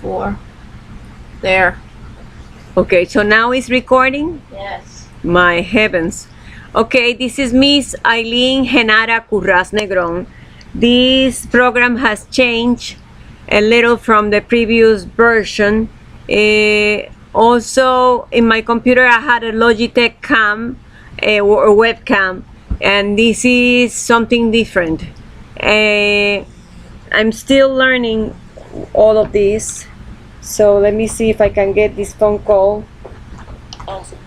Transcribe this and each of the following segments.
4. There. Okay, so now it's recording? Yes. My heavens. Okay, this is Miss Aileen Genara Curras Negron. This program has changed a little from the previous version. Also, in my computer, I had a Logitech cam or webcam, and this is something different. I'm still learning all of this. So let me see if I can get this phone call. Answer.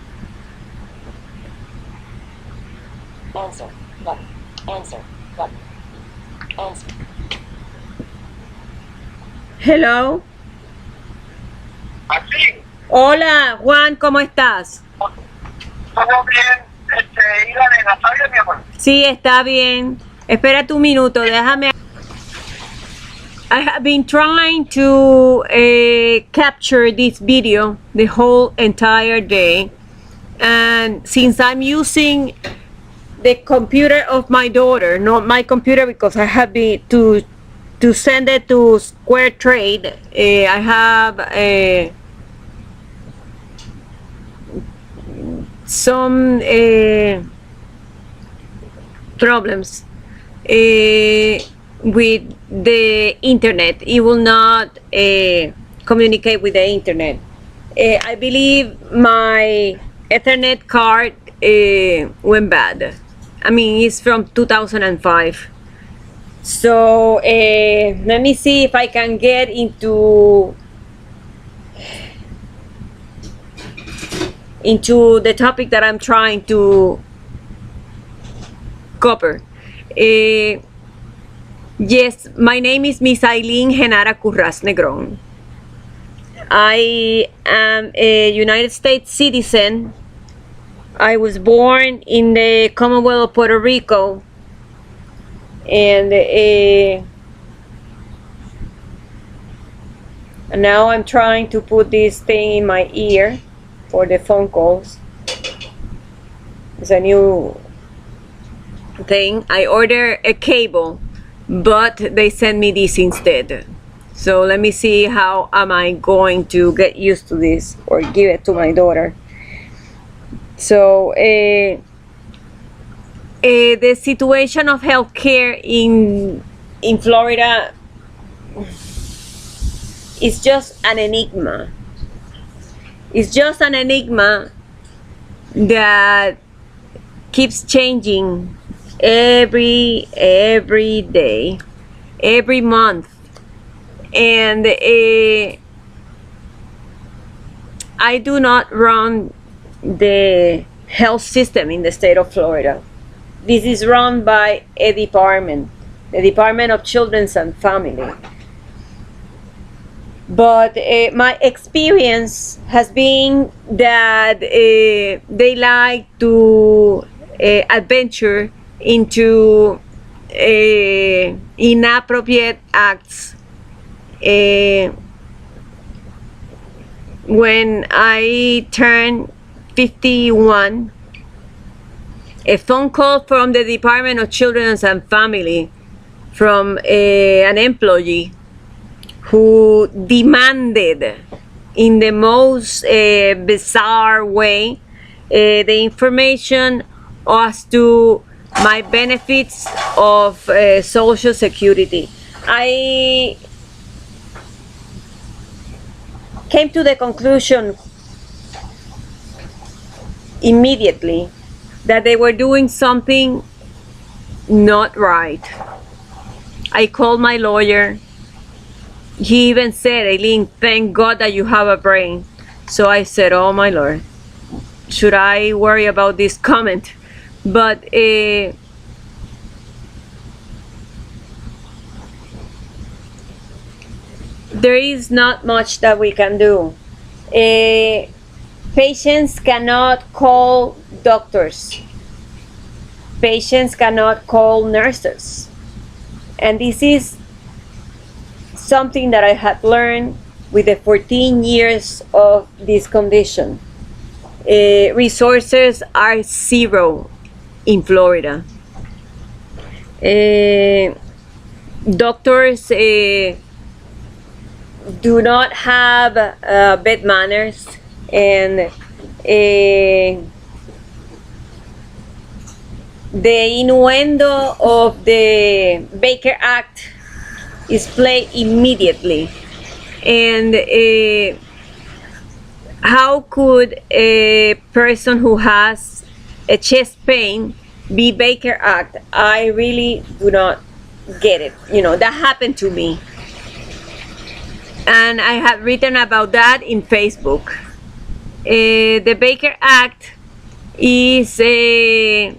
Answer. Button. Answer. Button. Answer. Hello. Así, Hola, Juan, ¿cómo estás? todo bien, Iván, ¿está bien, mi amor? Sí, está bien. Espérate un minuto, déjame. I have been trying to capture this video the whole entire day, and since I'm using the computer of my daughter, not my computer, because I have been to send it to Square Trade, I have some problems with the internet. It will not communicate with the internet. I believe my Ethernet card went bad. I mean, it's from 2005. So let me see if I can get into the topic that I'm trying to cover. Yes, my name is Miss Aileen Genara Curras Negron. I am a United States citizen. I was born in the Commonwealth of Puerto Rico, and now I'm trying to put this thing in my ear for the phone calls. It's a new thing. I ordered a cable, but they sent me this instead. So let me see how am I going to get used to this or give it to my daughter. So the situation of healthcare in Florida is just an enigma. It's just an enigma that keeps changing every day, every month, and I do not run the health system in the state of Florida. This is run by a department, the Department of Children and Family. But my experience has been that they like to adventure into inappropriate acts. When I turned 51, a phone call from the Department of Children and Family from an employee who demanded in the most bizarre way the information as to my benefits of Social Security. I came to the conclusion immediately that they were doing something not right. I called my lawyer. He even said, Aileen, thank God that you have a brain. So I said, oh my Lord, should I worry about this comment? But there is not much that we can do. Patients cannot call doctors. Patients cannot call nurses. And this is something that I had learned with the 14 years of this condition. Resources are zero in Florida. Doctors do not have bad manners, and the innuendo of the Baker Act is played immediately. And how could a person who has a chest pain be Baker Act? I really do not get it. You know, that happened to me. And I have written about that in Facebook. The Baker Act is a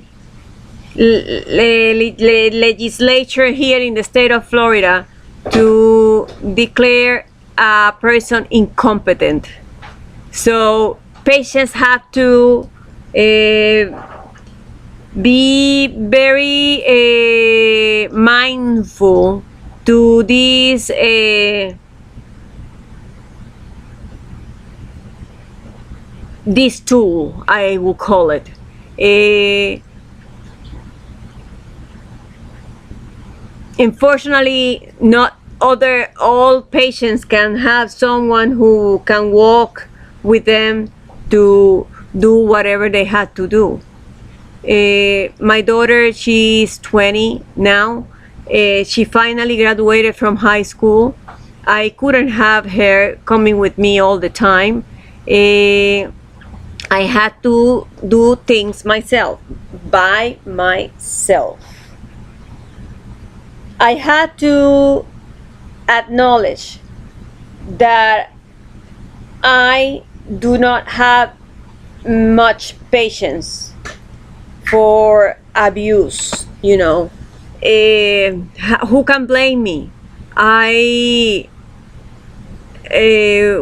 legislature here in the state of Florida to declare a person incompetent. So patients have to be very mindful to this tool, I will call it. Unfortunately, not all patients can have someone who can walk with them to do whatever they had to do. My daughter, she's 20 now. She finally graduated from high school. I couldn't have her coming with me all the time. I had to do things myself, by myself. I had to acknowledge that I do not have much patience for abuse, you know. Who can blame me? I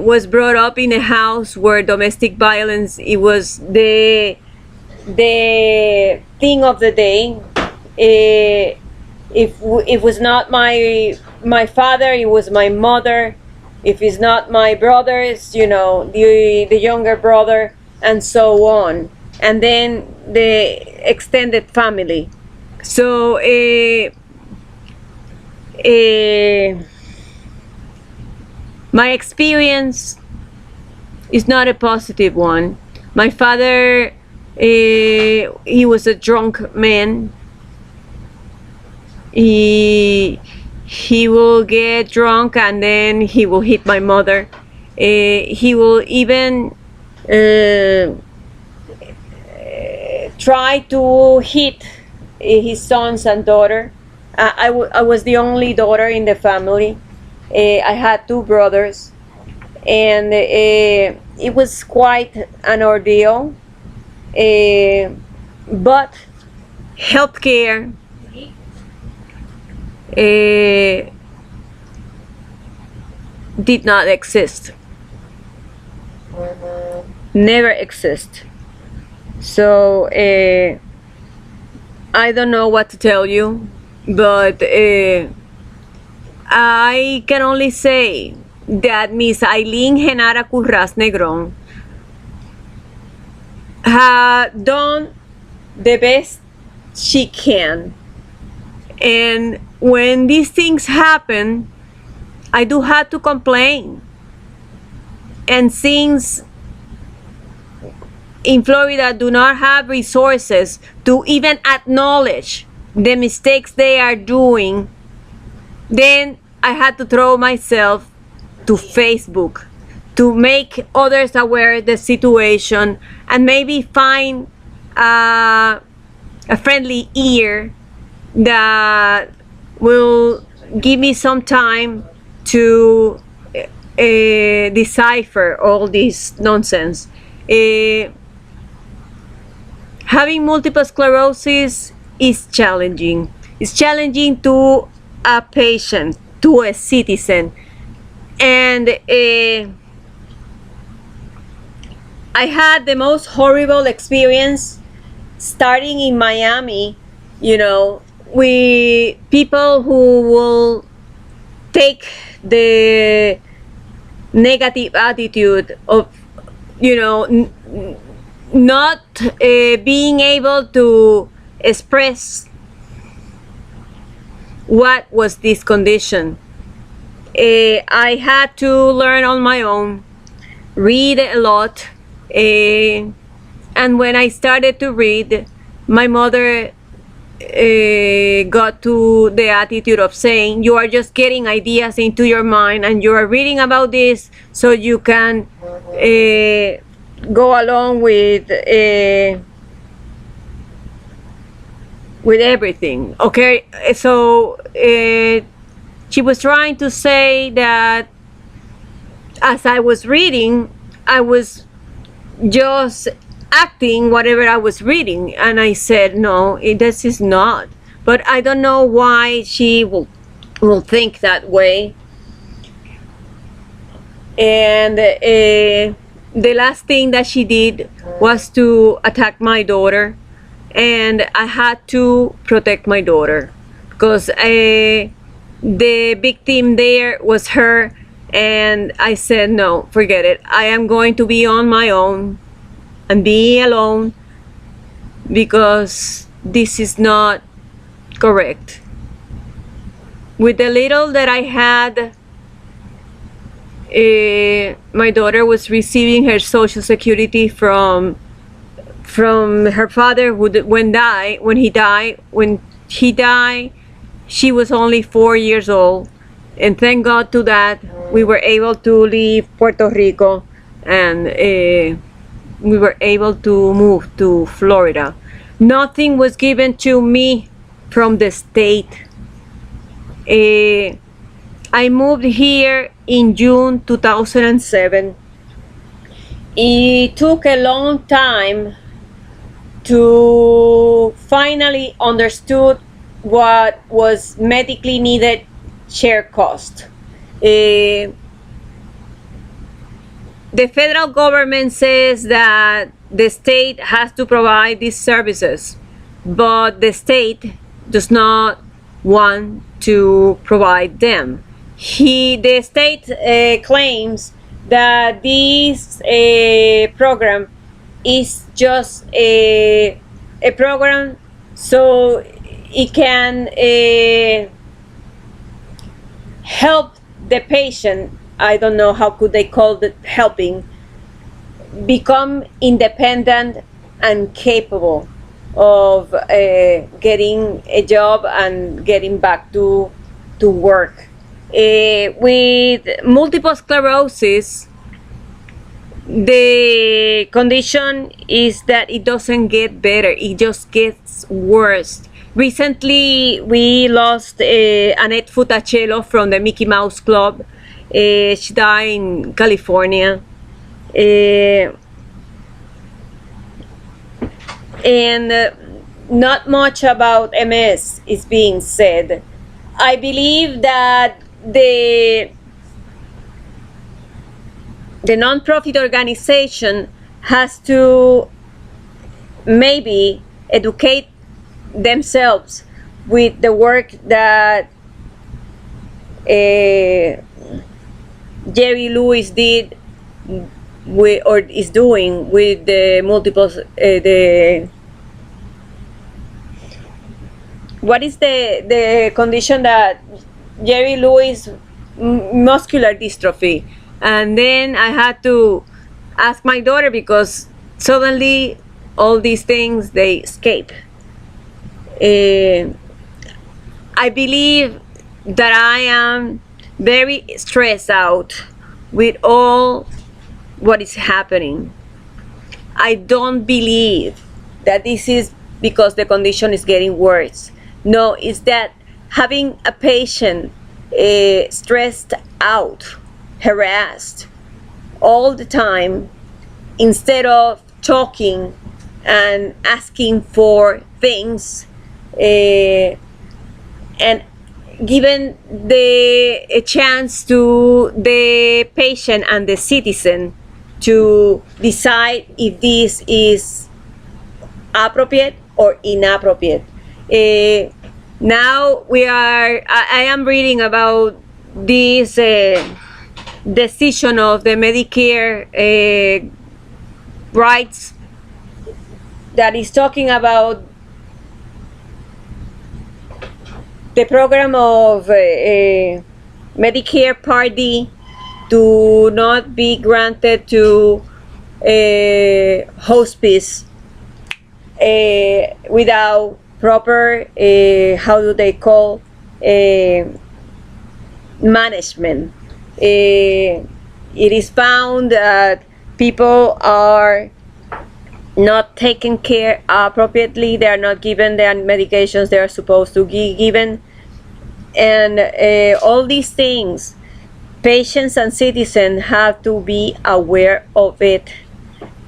was brought up in a house where domestic violence, it was the thing of the day. If it was not my father, it was my mother. If it's not my brothers, you know, the younger brother, and so on. And then the extended family. So my experience is not a positive one. My father, he was a drunk man. He will get drunk and then he will hit my mother. He will even try to hit his sons and daughter. I was the only daughter in the family. I had two brothers, and it was quite an ordeal. But healthcare did not exist. Never exist. So I don't know what to tell you, but I can only say that Miss Eileen Genara Curras Negron had done the best she can. And when these things happen, I do have to complain. And since in Florida do not have resources to even acknowledge the mistakes they are doing, then I had to throw myself to Facebook to make others aware of the situation and maybe find a friendly ear that will give me some time to decipher all this nonsense. Having multiple sclerosis is challenging. It's challenging to a patient, to a citizen. And I had the most horrible experience starting in Miami, you know, with people who will take the negative attitude of, you know, not being able to express what was this condition. I had to learn on my own, read a lot, and when I started to read, my mother got to the attitude of saying, you are just getting ideas into your mind and you are reading about this so you can go along with everything. Okay, so she was trying to say that as I was reading, I was just acting whatever I was reading, and I said, no, this is not. But I don't know why she will think that way. And the last thing that she did was to attack my daughter, and I had to protect my daughter because the victim there was her, and I said, no, forget it. I am going to be on my own and be alone because this is not correct. With the little that I had, my daughter was receiving her Social Security from her father, when he died, she was only 4 years old, and thank God to that we were able to leave Puerto Rico, and we were able to move to Florida. Nothing was given to me from the state. I moved here in June 2007. It took a long time to finally understood what was medically needed share cost. The federal government says that the state has to provide these services, but the state does not want to provide them. The state claims that this program is just a program so it can help the patient. I don't know how could they call it helping, become independent and capable of getting a job and getting back to work. With multiple sclerosis, the condition is that it doesn't get better, it just gets worse. Recently, we lost Annette Futacello from the Mickey Mouse Club. She died in California. And not much about MS is being said. I believe that the non-profit organization has to maybe educate themselves with the work that Jerry Lewis did or is doing with the multiple what is the condition that Jerry Lewis, muscular dystrophy. And then I had to ask my daughter because suddenly all these things, they escape. I believe that I am very stressed out with all what is happening. I don't believe that this is because the condition is getting worse. No, it's that having a patient stressed out, harassed all the time, instead of talking and asking for things, and given a chance to the patient and the citizen to decide if this is appropriate or inappropriate. Now I am reading about this decision of the Medicare rights that is talking about the program of Medicare Part D do not be granted to hospice without proper, how do they call, management. It is found that people are not taken care appropriately. They are not given the medications they are supposed to be given, and all these things, patients and citizens have to be aware of it.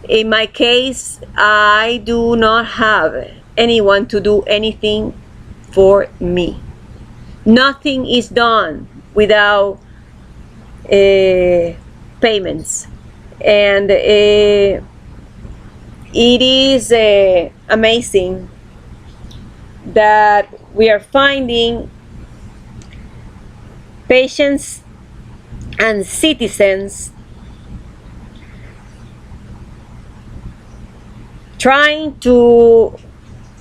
In my case, I do not have anyone to do anything for me. Nothing is done without payments, and it is amazing that we are finding patients and citizens trying to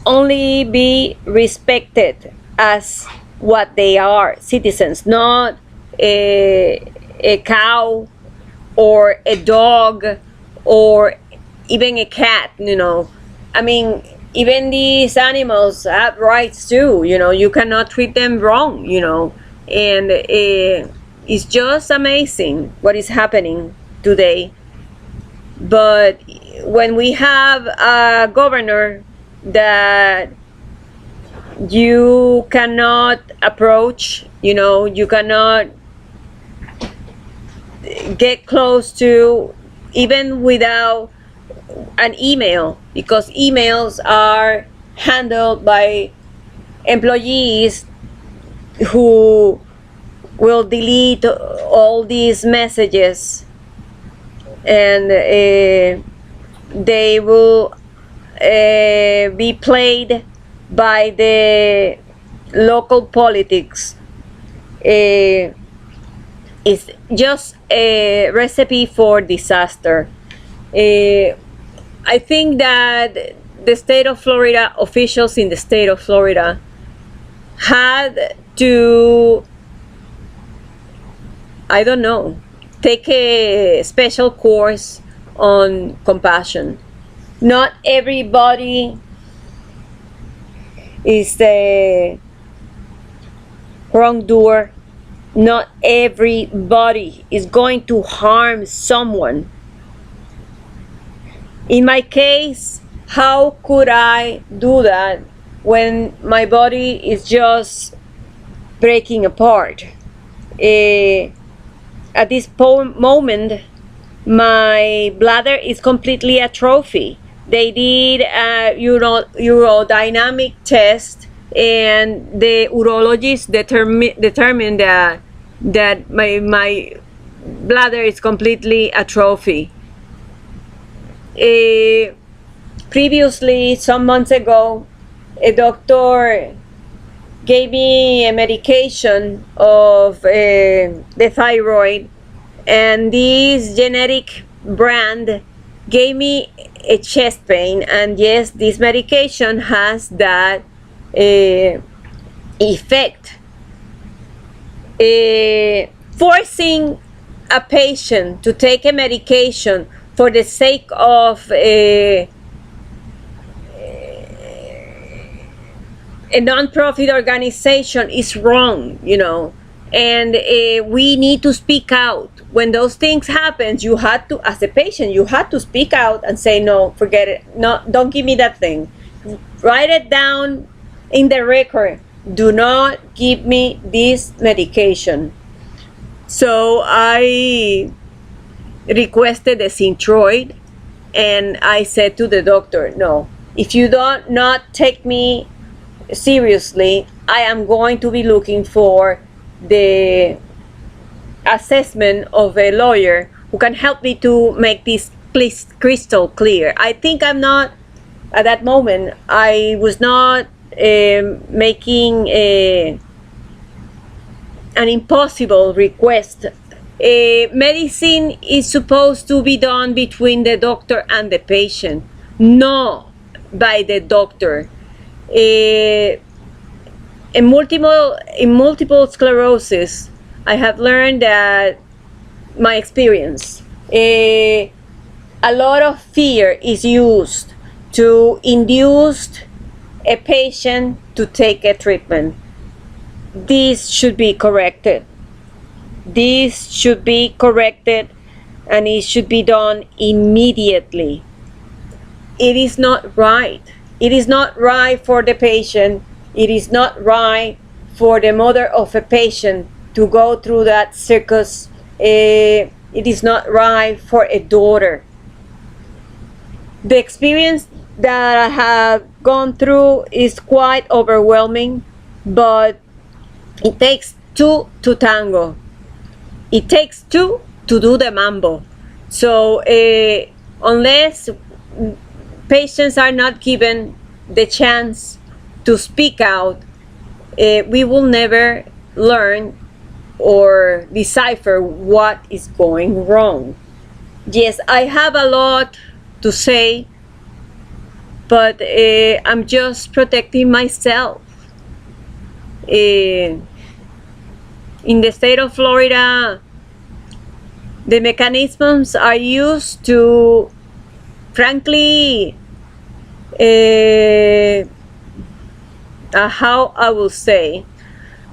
only be respected as what they are, citizens, not a cow or a dog or even a cat, you know. I mean, even these animals have rights too, you know. You cannot treat them wrong, you know. And it's just amazing what is happening today. But when we have a governor that you cannot approach, you know, you cannot get close to, even without an email, because emails are handled by employees who will delete all these messages, and they will be played by the local politics. It's just a recipe for disaster. I think that the state of Florida, officials in the state of Florida, had to, I don't know, take a special course on compassion. Not everybody is a wrongdoer. Not everybody is going to harm someone. In my case, how could I do that when my body is just breaking apart? At this moment, my bladder is completely atrophied. They did a urodynamic test, and the urologist determined that my bladder is completely atrophied. Previously, some months ago, a doctor gave me a medication of the thyroid, and this genetic brand gave me a chest pain. And yes, this medication has that effect. Forcing a patient to take a medication for the sake of a non-profit organization is wrong, you know. And we need to speak out. When those things happen, you had to, as a patient, you had to speak out and say, no, forget it. No, don't give me that thing. Write it down in the record. Do not give me this medication. So I requested a Synthroid, and I said to the doctor, no, if you don't not take me seriously, I am going to be looking for the assessment of a lawyer who can help me to make this crystal clear. I think I'm not, at that moment, I was not making an impossible request. Medicine is supposed to be done between the doctor and the patient, not by the doctor. In multiple sclerosis, I have learned that my experience, a lot of fear is used to induce a patient to take a treatment. This should be corrected. This should be corrected, and it should be done immediately. It is not right. It is not right for the patient. It is not right for the mother of a patient to go through that circus. It is not right for a daughter. The experience that I have gone through is quite overwhelming, but it takes two to tango. It takes two to do the mambo. So unless patients are not given the chance to speak out, we will never learn or decipher what is going wrong. Yes, I have a lot to say, but I'm just protecting myself. In the state of Florida, the mechanisms are used to, frankly, how I will say,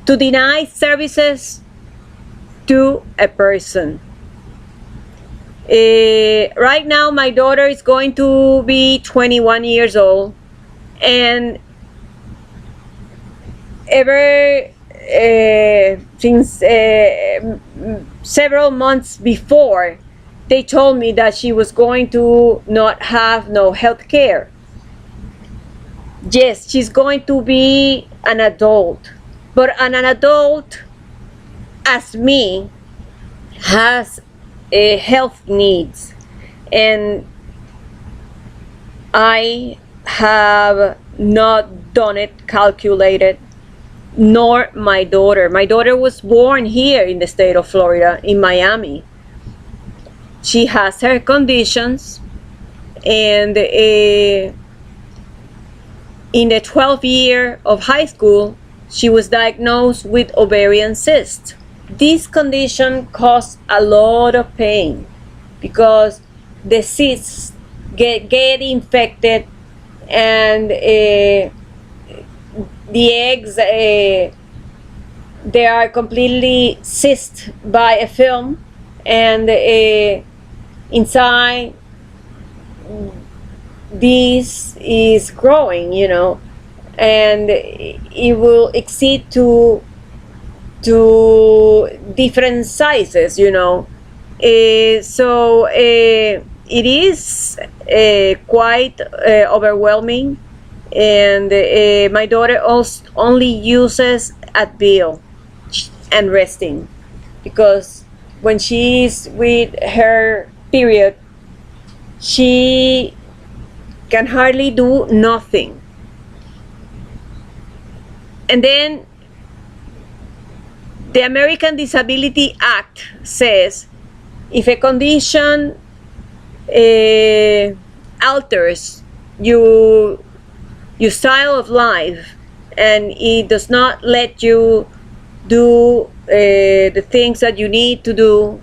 to deny services to a person. Right now, my daughter is going to be 21 years old, and ever since several months before, they told me that she was going to not have no health care. Yes, she's going to be an adult, but an adult as me has health needs, and I have not done it calculated, nor my daughter. My daughter was born here in the state of Florida, in Miami. She has her conditions, and in the 12th year of high school, she was diagnosed with ovarian cyst. This condition caused a lot of pain because the cysts get infected, and the eggs, they are completely cyst by a film, and inside this is growing, and it will exceed to different sizes, so it is quite overwhelming, and my daughter also only uses Advil and resting, because when she's with her period, she can hardly do nothing. And then the American Disability Act says if a condition alters your style of life, and it does not let you do the things that you need to do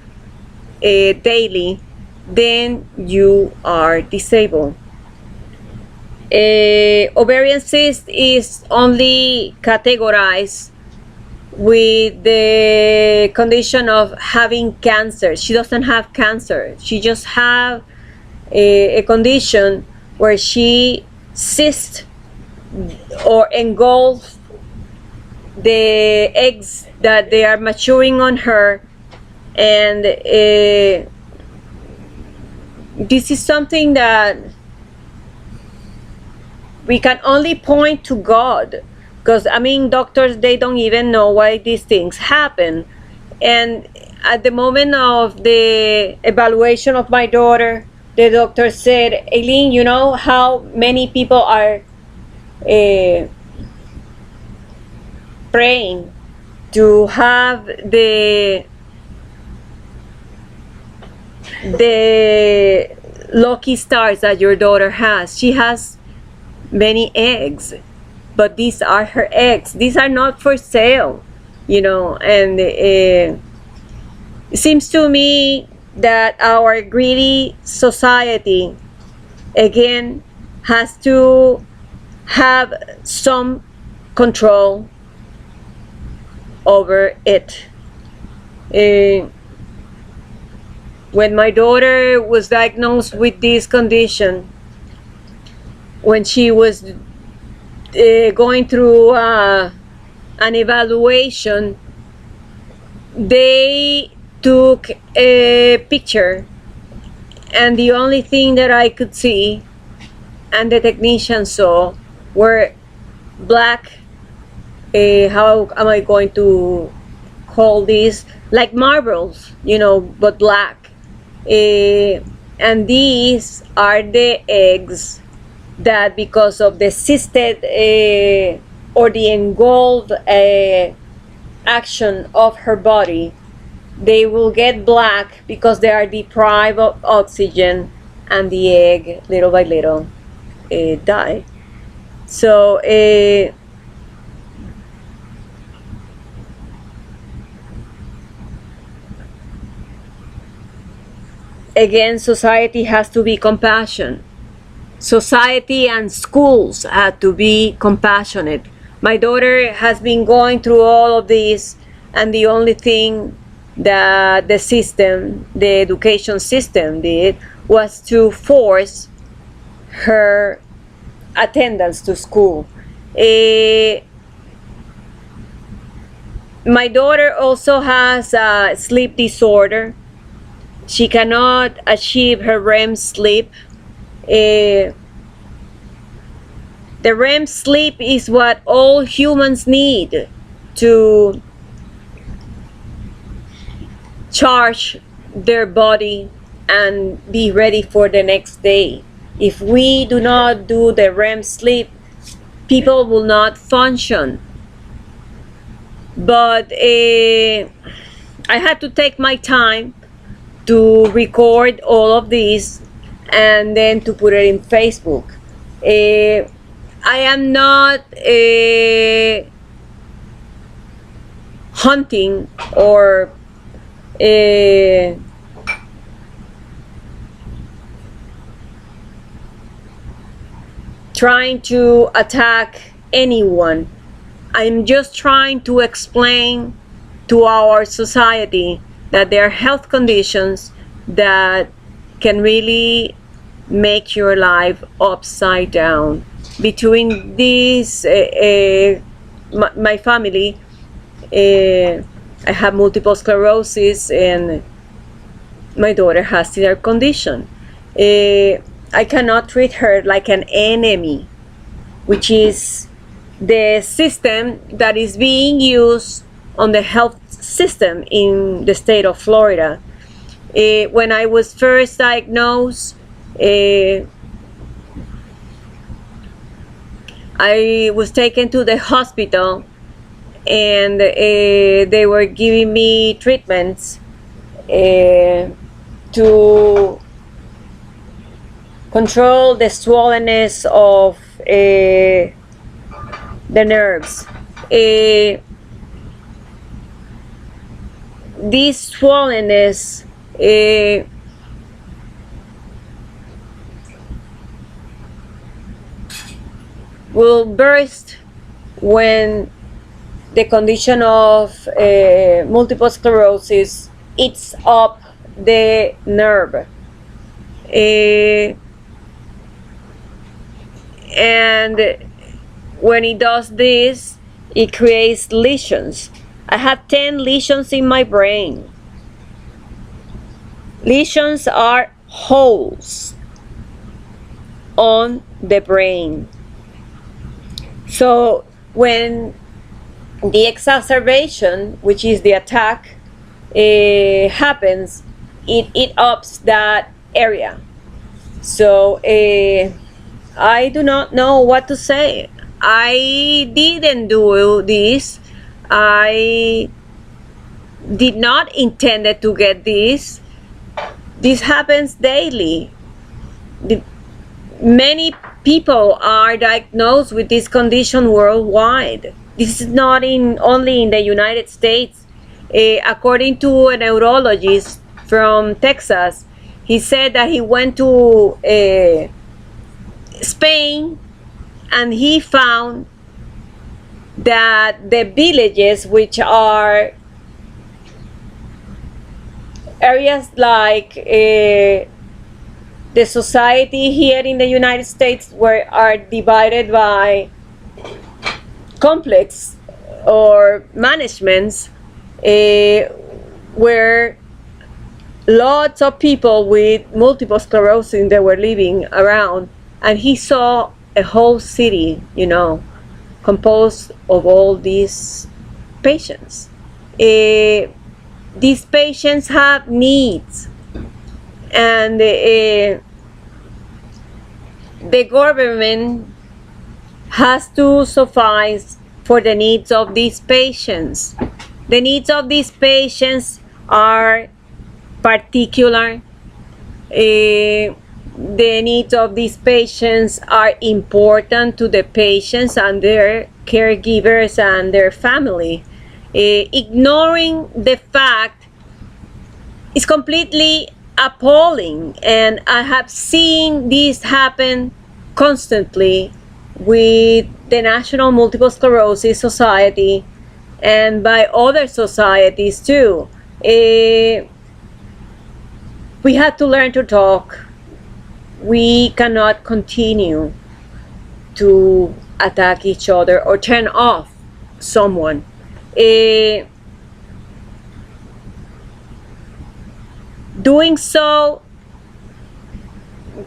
daily, then you are disabled. Ovarian cyst is only categorized with the condition of having cancer. She doesn't have cancer. She just have a condition where she cysts or engulfs the eggs that they are maturing on her, and this is something that we can only point to God, because doctors, they don't even know why these things happen. And at the moment of the evaluation of my daughter, the doctor said, Aileen, you know how many people are praying to have the lucky stars that your daughter has. She has many eggs, but these are her eggs. These are not for sale. And it seems to me that our greedy society again has to have some control over it. When my daughter was diagnosed with this condition, when she was going through an evaluation, they took a picture, and the only thing that I could see and the technician saw were black, how am I going to call this, like marbles, but black. And these are the eggs that, because of the cysted or the engulfed action of her body, they will get black because they are deprived of oxygen, and the egg little by little die. So again, society has to be compassionate. Society and schools have to be compassionate. My daughter has been going through all of this, and the only thing that the education system did was to force her attendance to school. My daughter also has a sleep disorder. She cannot achieve her REM sleep. The REM sleep is what all humans need to charge their body and be ready for the next day. If we do not do the REM sleep, people will not function. But I had to take my time to record all of this and then to put it in Facebook. I am not hunting or trying to attack anyone. I'm just trying to explain to our society that there are health conditions that can really make your life upside down. Between these, my family, I have multiple sclerosis, and my daughter has their condition. I cannot treat her like an enemy, which is the system that is being used on the health system in the state of Florida. When I was first diagnosed, I was taken to the hospital, and they were giving me treatments to control the swollenness of the nerves. This swollenness will burst when the condition of multiple sclerosis eats up the nerve. And when it does this, it creates lesions. I have 10 lesions in my brain. Lesions are holes on the brain. So when the exacerbation, which is the attack, happens, it ups that area. So I do not know what to say. I didn't do this. I did not intend to get this. This happens daily. Many people are diagnosed with this condition worldwide. this is not only in the United States. According to a neurologist from Texas, he said that he went to Spain and he found that the villages, which are areas like the society here in the United States, are divided by complex or managements, where lots of people with multiple sclerosis they were living around, and he saw a whole city, composed of all these patients. These patients have needs, and the government has to suffice for the needs of these patients. The needs of these patients are particular. The needs of these patients are important to the patients and their caregivers and their family. Ignoring the fact is completely appalling, and I have seen this happen constantly with the National Multiple Sclerosis Society and by other societies too. We have to learn to talk. We cannot continue to attack each other or turn off someone. Doing so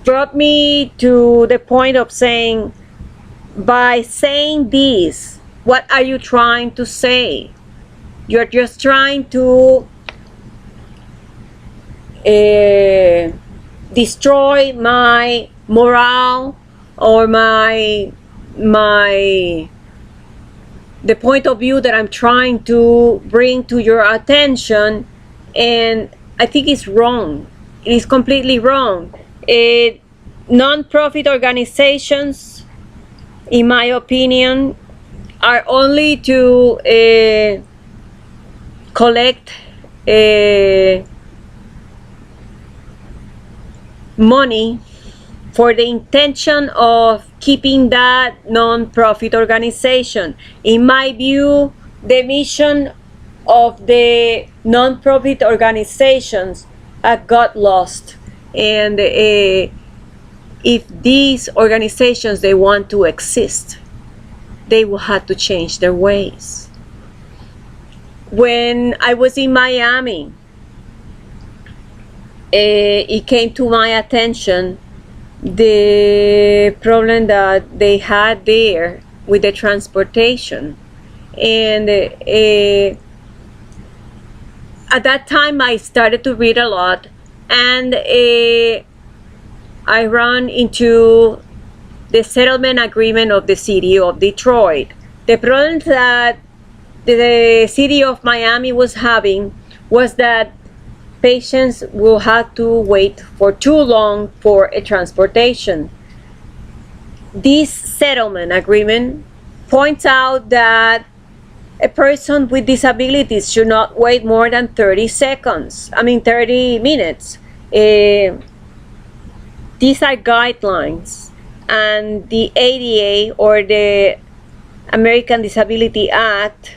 brought me to the point of saying, by saying this, what are you trying to say? You're just trying to destroy my morale or the point of view that I'm trying to bring to your attention, and I think it's wrong. It is completely wrong. Non-profit organizations, in my opinion, are only to collect money for the intention of keeping that non-profit organization. In my view, the mission of the non-profit organizations got lost, and if these organizations they want to exist, they will have to change their ways. When I was in Miami, it came to my attention the problem that they had there with the transportation, and at that time I started to read a lot, and I ran into the settlement agreement of the city of Detroit. The problem that the city of Miami was having was that patients will have to wait for too long for a transportation. This settlement agreement points out that a person with disabilities should not wait more than 30 minutes. These are guidelines, and the ADA, or the American Disability Act,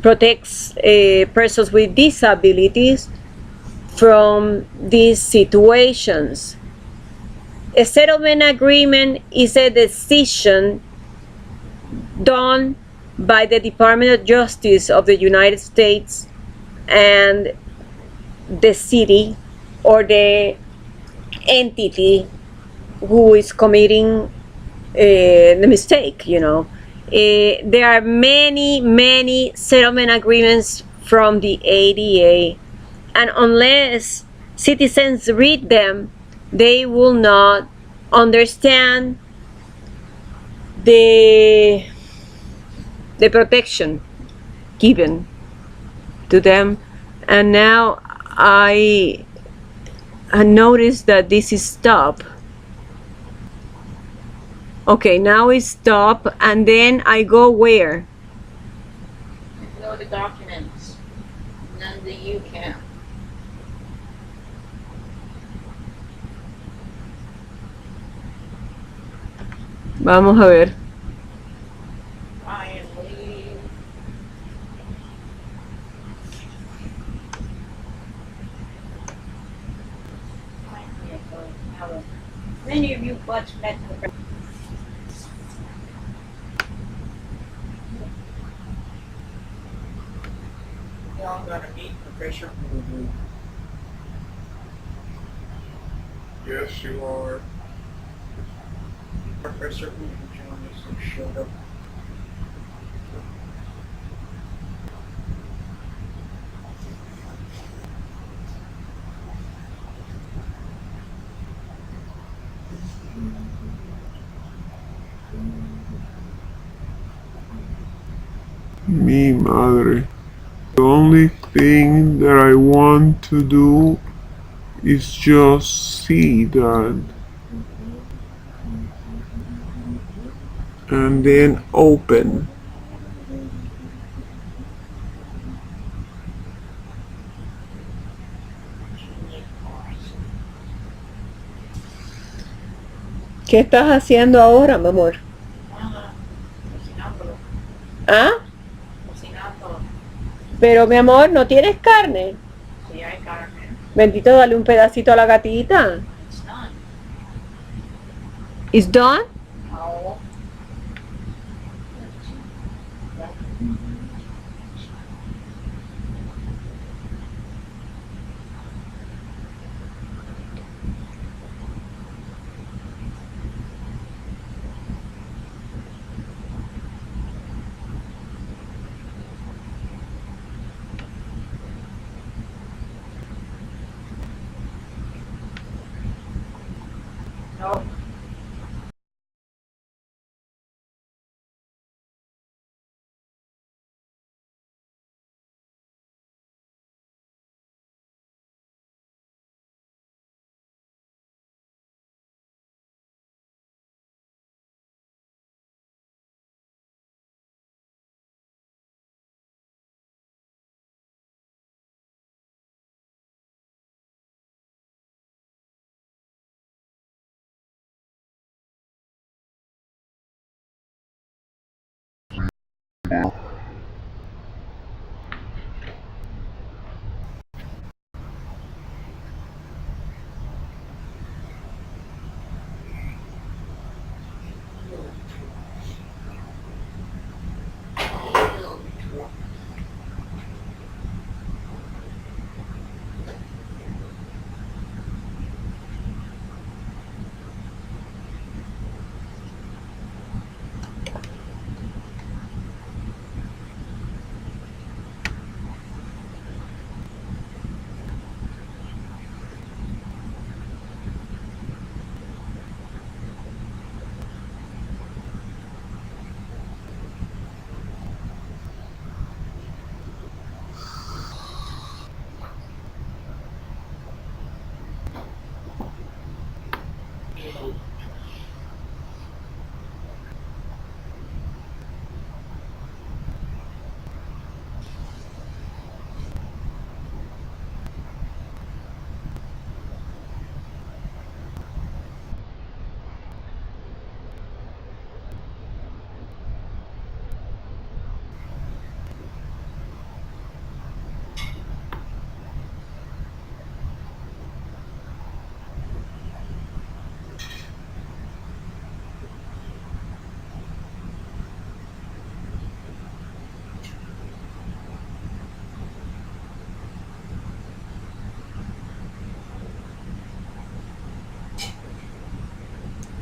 protects persons with disabilities from these situations. A settlement agreement is a decision done by the Department of Justice of the United States and the city or the entity who is committing the mistake, There are many settlement agreements from the ADA, and unless citizens read them, they will not understand the protection given to them. And now I noticed that this is stopped Okay, now it's stop, and then I go where? Go to documents. And then the UCAM. Vamos a ver. Finally. Many of you butts met the Y'all gotta meet Professor Boo. Yes, you are. Professor Boo joined us and showed up. Mi madre. The only thing that I want to do is just see that. And then open. ¿Qué estás haciendo ahora, mi amor? Cocinándolo. ¿Ah? Cocinándolo. Pero mi amor, ¿no tienes carne? Sí, hay carne. Bendito, dale un pedacito a la gatita. It's done. It's done? No. No.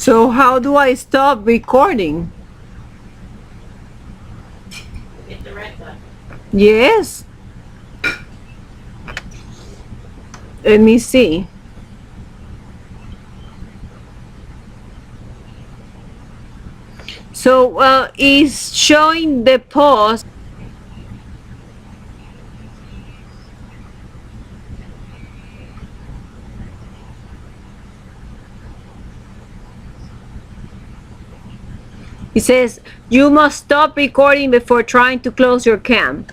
So how do I stop recording? Hit the red button. Yes. Let me see. So it's showing the pause. It says you must stop recording before trying to close your cam.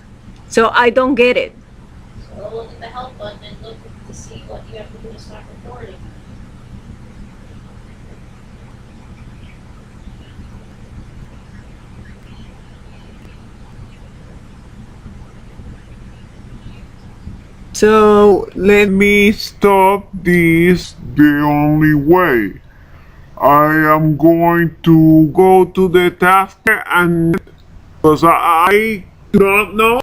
So I don't get it. So look at the help button and look to see what you have to do to start recording. So let me stop this the only way. I am going to go to the task and because I don't know.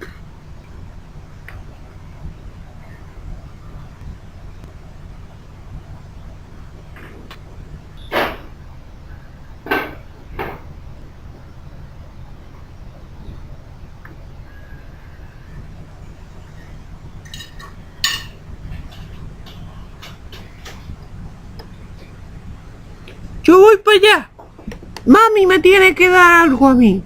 Yo voy para allá. Mami me tiene que dar algo a mí.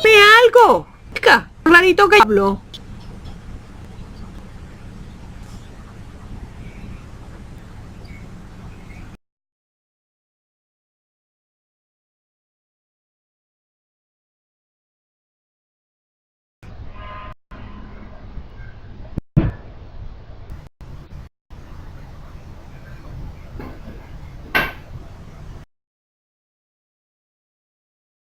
Dame algo. Chica, clarito que hablo.